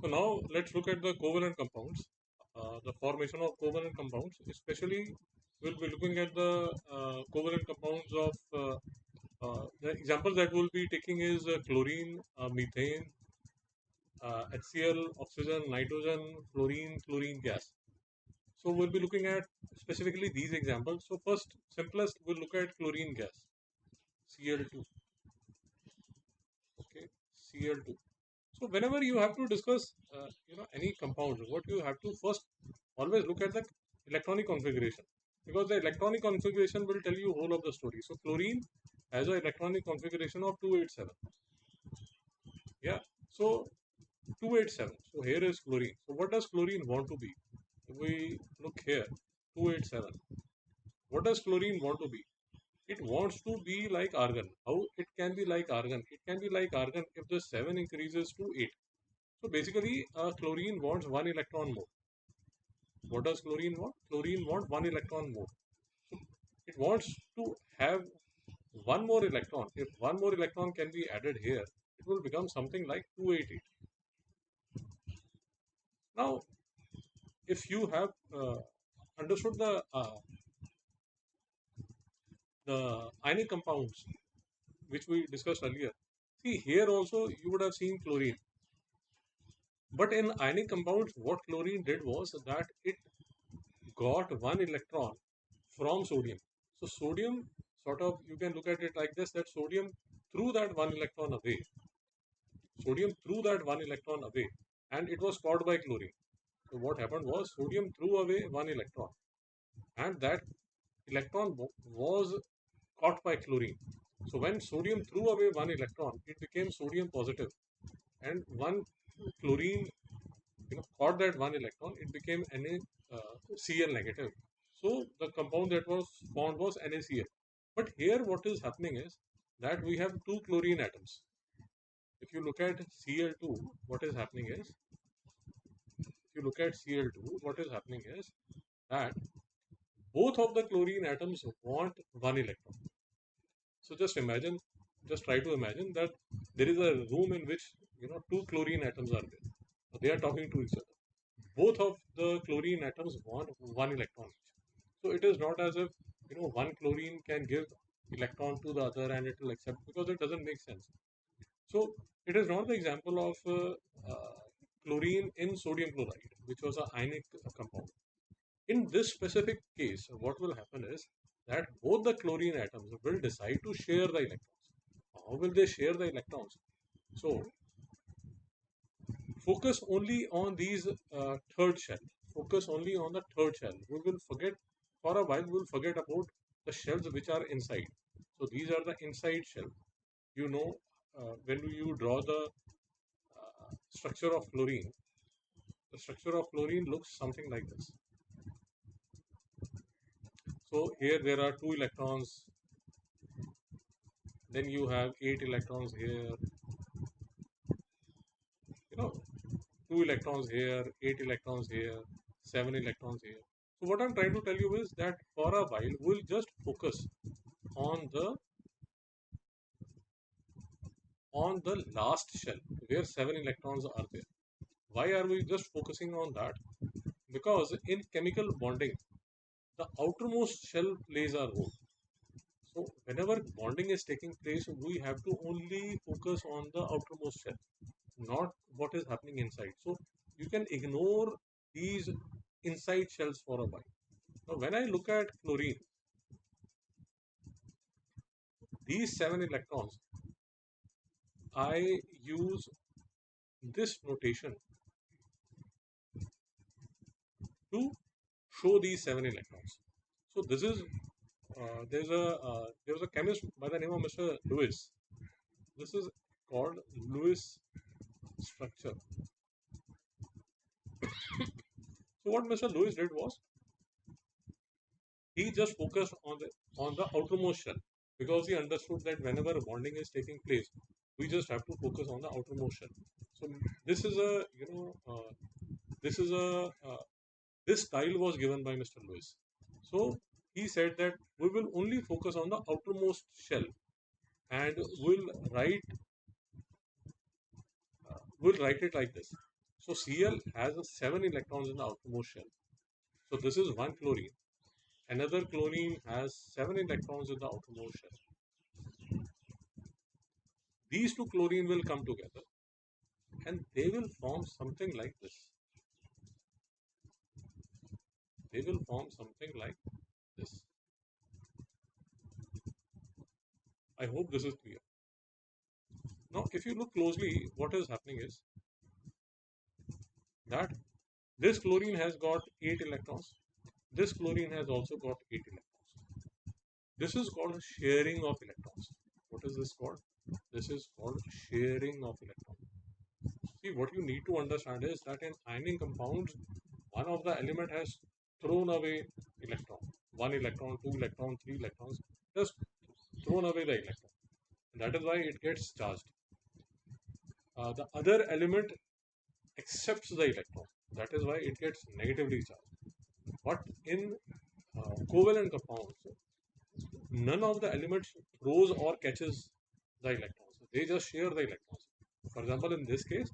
So now let's look at the covalent compounds, the formation of covalent compounds. Especially, we'll be looking at the covalent compounds of the examples that we'll be taking is chlorine, methane, HCl, oxygen, nitrogen, fluorine, chlorine gas. So we'll be looking at specifically these examples. So first, simplest, we'll look at chlorine gas, Cl₂. Okay, Cl₂. So whenever you have to discuss, any compound, what you have to first always look at the electronic configuration, because the electronic configuration will tell you whole of the story. So chlorine has an electronic configuration of 287. Yeah. So 287. So here is chlorine. So what does chlorine want to be? If we look here, 287. What does chlorine want to be? It wants to be like argon. How it can be like argon? It can be like argon if the 7 increases to 8. So basically, chlorine wants 1 electron more. What does chlorine want? Chlorine wants 1 electron more. So it wants to have one more electron. If one more electron can be added here, it will become something like 288. Now, if you have understood the ionic compounds which we discussed earlier, see here also you would have seen chlorine. But in ionic compounds, what chlorine did was that it got one electron from sodium. So sodium, sort of, you can look at it like this, that sodium threw that one electron away. Sodium threw that one electron away and it was caught by chlorine. So what happened was sodium threw away one electron and that electron was caught by chlorine. So when sodium threw away one electron, it became sodium positive, and one chlorine caught that one electron, it became NaCl negative. So the compound that was formed was NaCl. But here what is happening is that we have two chlorine atoms. If you look at Cl₂, what is happening is, that both of the chlorine atoms want one electron. So just try to imagine that there is a room in which two chlorine atoms are there. So they are talking to each other. Both of the chlorine atoms want one electron each. So it is not as if one chlorine can give electron to the other and it will accept, because it doesn't make sense. So it is not the example of chlorine in sodium chloride, which was an ionic compound. In this specific case, what will happen is that both the chlorine atoms will decide to share the electrons. How will they share the electrons? So focus only on these third shell. Focus only on the third shell. We will forget, for a while, we will forget about the shells which are inside. So these are the inside shell. When you draw the structure of chlorine, the structure of chlorine looks something like this. So here there are 2 electrons, then you have 8 electrons here, 2 electrons here, 8 electrons here, 7 electrons here. So what I'm trying to tell you is that for a while we'll just focus on the last shell where 7 electrons are there. Why are we just focusing on that? Because in chemical bonding, the outermost shell plays a role. So whenever bonding is taking place, we have to only focus on the outermost shell, not what is happening inside. So you can ignore these inside shells for a while. Now when I look at chlorine, these 7 electrons, I use this notation to show these 7 electrons. So this is there was a chemist by the name of Mr. Lewis. This is called Lewis structure. So what Mr. Lewis did was he just focused on the outermost shell, because he understood that whenever bonding is taking place, we just have to focus on the outermost shell. So this is a this is a this style was given by Mr. Lewis. So he said that we will only focus on the outermost shell, and we'll write it like this. So Cl has 7 electrons in the outermost shell. So this is one chlorine. Another chlorine has 7 electrons in the outermost shell. These two chlorine will come together and they will form something like this. They will form something like this. I hope this is clear. Now, if you look closely, what is happening is that this chlorine has got 8 electrons. This chlorine has also got 8 electrons. This is called sharing of electrons. What is this called? This is called sharing of electrons. See, what you need to understand is that in ionic compounds, one of the element has thrown away electron. 1 electron, 2 electron, 3 electrons, just thrown away the electron. And that is why it gets charged. The other element accepts the electron. That is why it gets negatively charged. But in covalent compounds, none of the elements throws or catches the electrons. They just share the electrons. For example, in this case,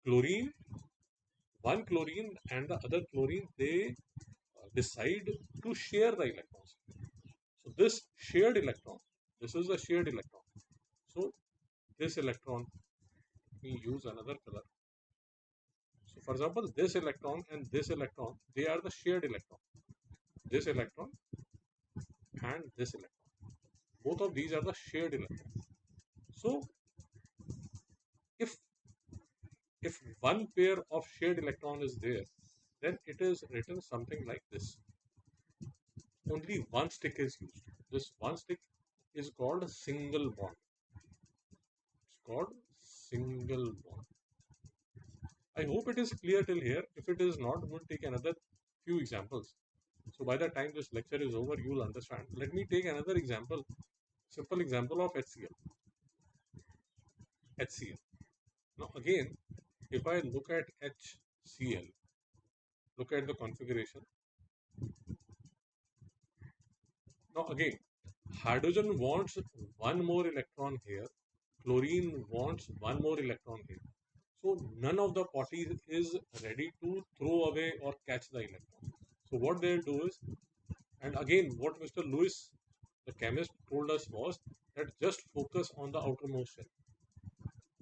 chlorine, one chlorine and the other chlorine, they decide to share the electrons. So this shared electron, this is a shared electron. So this electron, we use another color. So for example, this electron and this electron, they are the shared electron. This electron and this electron. Both of these are the shared electrons. So if one pair of shared electron is there, then it is written something like this. Only one stick is used. This one stick is called a single bond. It's called single bond. I hope it is clear till here. If it is not, we'll take another few examples. So by the time this lecture is over, you will understand. Let me take another example, simple example of HCl. HCl. Now again, if I look at HCl, look at the configuration. Now again, hydrogen wants one more electron here, chlorine wants one more electron here. So none of the parties is ready to throw away or catch the electron. So what they'll do is, and again what Mr. Lewis, the chemist, told us was that just focus on the outermost shell.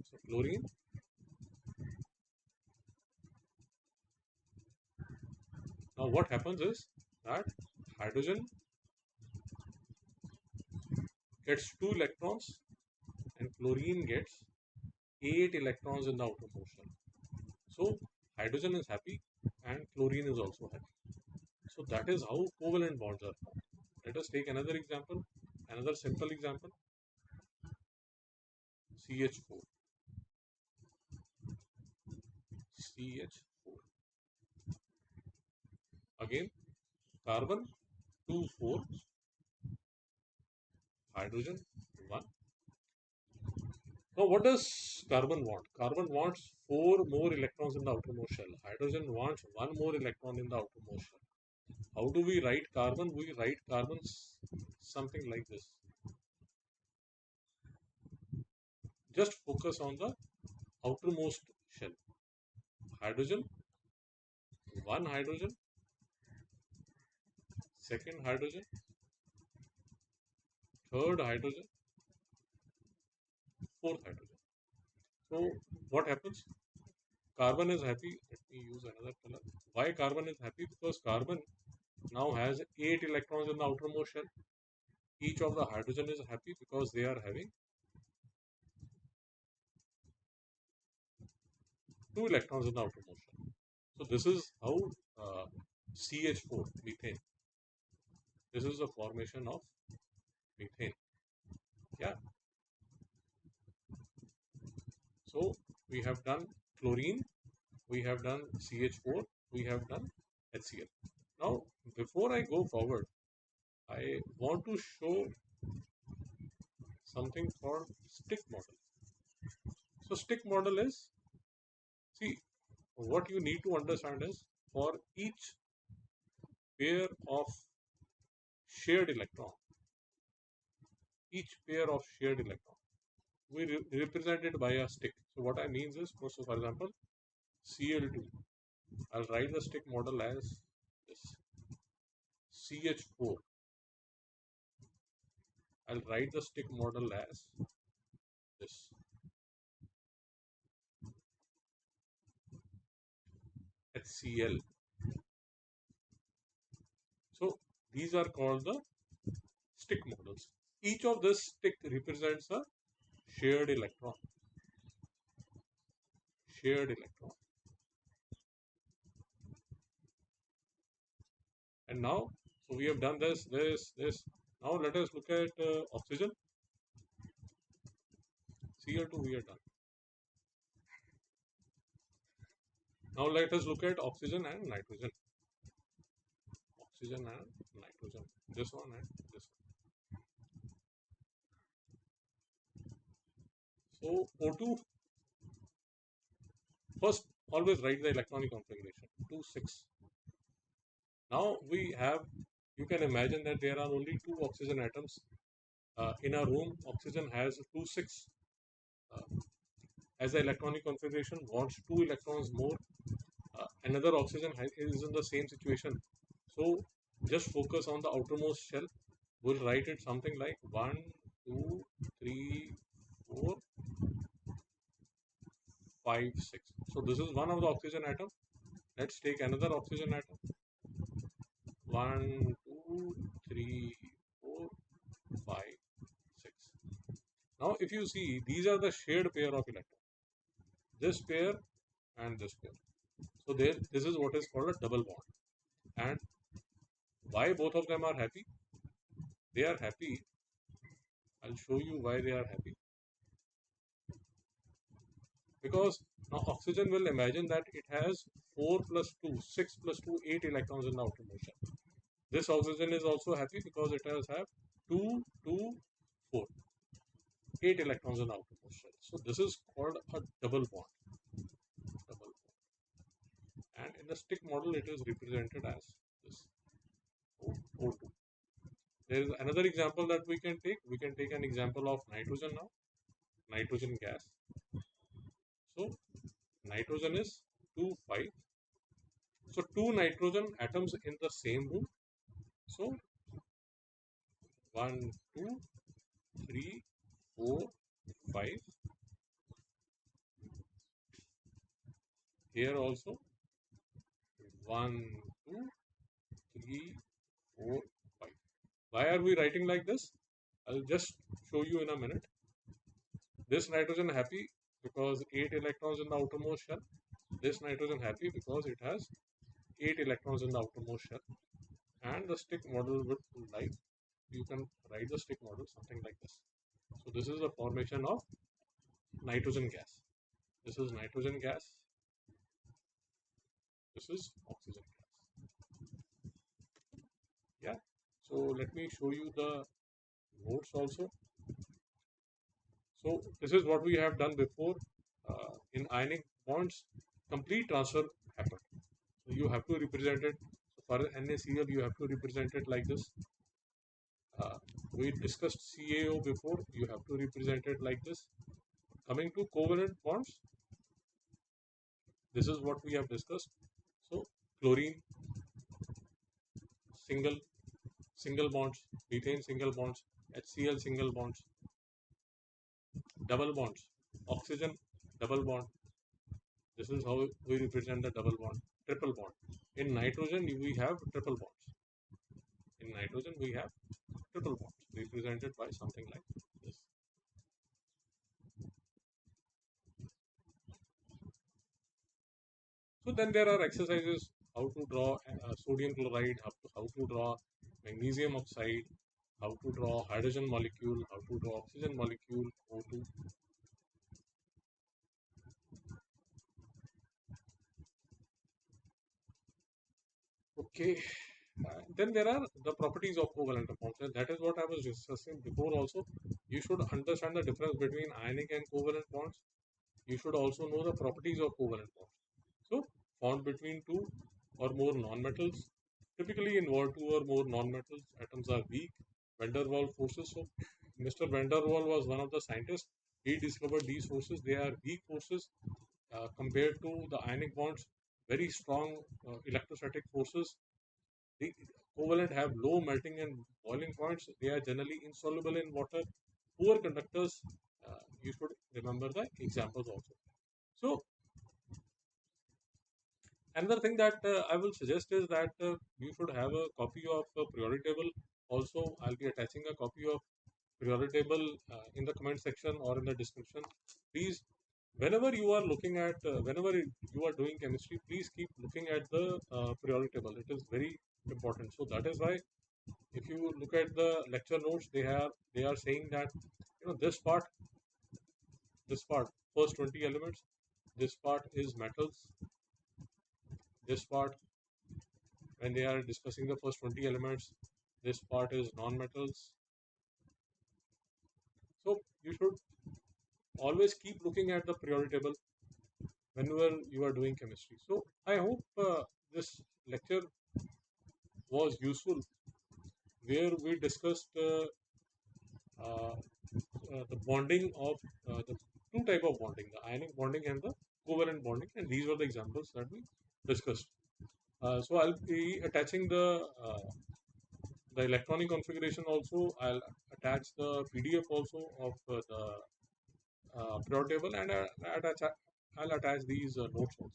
So chlorine, now what happens is that hydrogen gets 2 electrons and chlorine gets 8 electrons in the outermost shell. So hydrogen is happy and chlorine is also happy. So that is how covalent bonds are formed. Let us take another example, another simple example. CH4. CH4. Again, carbon 2, 4, hydrogen 1. Now, what does carbon want? Carbon wants 4 more electrons in the outermost shell. Hydrogen wants 1 more electron in the outermost shell. How do we write carbon? We write carbon something like this. Just focus on the outermost shell. Hydrogen, 1 hydrogen, second hydrogen, third hydrogen, fourth hydrogen. So what happens? Carbon is happy. Let me use another color. Why carbon is happy? Because carbon now has 8 electrons in the outermost shell. Each of the hydrogen is happy because they are having 2 electrons in the outermost shell. So this is how CH4, methane. This is the formation of methane. Yeah. So we have done chlorine, we have done CH4, we have done HCl. Now, before I go forward, I want to show something called stick model. So stick model is, see, what you need to understand is for each pair of shared electron, each pair of shared electron, we represent it by a stick. So what I means is, so for example, Cl₂. I'll write the stick model as this. CH₄. I'll write the stick model as this. HCl. So these are called the stick models. Each of this stick represents a shared electron. Shared electron. And now, so we have done this. Now let us look at oxygen. Cl₂ we are done. Now let us look at oxygen and nitrogen. Oxygen and nitrogen. This one and this one. So O2, first always write the electronic configuration 2 6. Now we have, you can imagine that there are only 2 oxygen atoms in a room. Oxygen has 2 6. As the electronic configuration wants 2 electrons more, another oxygen is in the same situation. So just focus on the outermost shell. We'll write it something like 1 2 3 4 5 6. So this is one of the oxygen atom. Let's take another oxygen atom. 1 2 3 4 5 6. Now if you see, these are the shared pair of electrons. This pair and this pair. So there, this is what is called a double bond. And why both of them are happy? They are happy. I'll show you why they are happy. Because now oxygen will imagine that it has 4 plus 2, 6 plus 2, 8 electrons in the outermost shell. This oxygen is also happy because it has 2, 2, 4, 8 electrons in the outermost shell. So this is called a double bond. Double bond. And in the stick model, it is represented as this O2. There is another example that we can take. We can take an example of nitrogen now. Nitrogen gas. So nitrogen is 2 5. So 2 nitrogen atoms in the same room. So 1 2 3 4 5. Here also 1 2 3 4 5. Why are we writing like this? I'll just show you in a minute. This nitrogen happy because 8 electrons in the outermost shell. This nitrogen happy because it has 8 electrons in the outermost shell. And the stick model would like, you can write the stick model something like this. So this is the formation of nitrogen gas. This is nitrogen gas. This is oxygen gas. Yeah. So let me show you the notes also. So this is what we have done before. In ionic bonds, complete transfer happened. So you have to represent it. So for NaCl, you have to represent it like this. We discussed CaO before. You have to represent it like this. Coming to covalent bonds, this is what we have discussed. So chlorine, single bonds, methane single bonds, HCl single bonds, double bonds, oxygen double bond. This is how we represent the double bond, triple bond. In nitrogen, we have triple bonds. In nitrogen, we have triple bonds represented by something like this. So then there are exercises how to draw sodium chloride, how to draw magnesium oxide, how to draw hydrogen molecule, how to draw oxygen molecule, O2. Okay, then there are the properties of covalent compounds. And that is what I was discussing before also. You should understand the difference between ionic and covalent bonds. You should also know the properties of covalent bonds. So, formed between two or more nonmetals. Typically, involved two or more nonmetals, atoms are weak. Van der Waals forces. So, Mr. Van der Waals was one of the scientists. He discovered these forces. They are weak forces compared to the ionic bonds, very strong electrostatic forces. The covalent have low melting and boiling points. They are generally insoluble in water. Poor conductors. You should remember the examples also. So another thing that I will suggest is that you should have a copy of a periodic table. Also, I'll be attaching a copy of periodic table in the comment section or in the description. Please, whenever you are looking at, whenever you are doing chemistry, please keep looking at the periodic table. It is very important. So that is why, if you look at the lecture notes, they are saying that this part, first 20 elements, this part is metals, this part, when they are discussing the first 20 elements, this part is non-metals. So you should always keep looking at the periodic table whenever you are doing chemistry. So I hope this lecture was useful, where we discussed uh, the bonding of the two type of bonding, the ionic bonding and the covalent bonding, and these were the examples that we discussed. So I'll be attaching the electronic configuration also. I'll attach the PDF also of the periodic table, and I'll attach these notes also.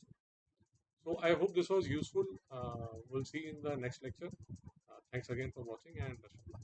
So I hope this was useful. We'll see you in the next lecture. Thanks again for watching, and best of luck.